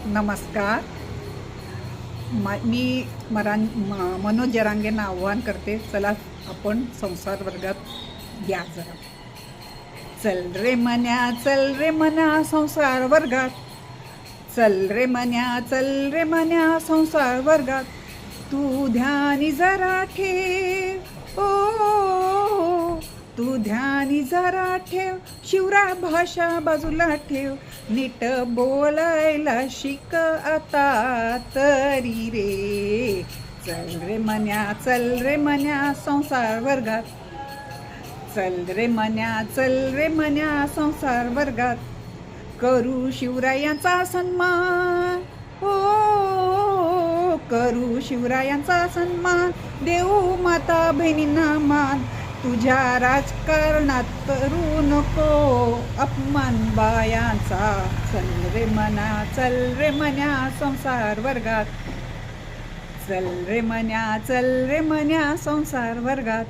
नमस्कार. मी मनोज जरांगेंना आव्हान करते, चला आपण संसार वर्गात या जरा. चल रे मन्या संसार वर्गात. चल रे मन्या संसार वर्गात. तू ध्यानी जरा ठेव, ओ तू ध्यानी जरा ठेव. शिवराय भाषा बाजूला ठेव, नीट बोलायला शिक आता तरी रे. चल रे मन्या संसार वर्गात. चल रे मन्या संसार वर्गात. करू शिवरायांचा सन्मान, हो करू शिवरायांचा सन्मान. देऊ माता बहिणींना मान. तुझ्या राजकारणात करू नको अपमान बायांचा. चल रे मन्या संसार वर्गात. चल रे मन्या संसार वर्गात.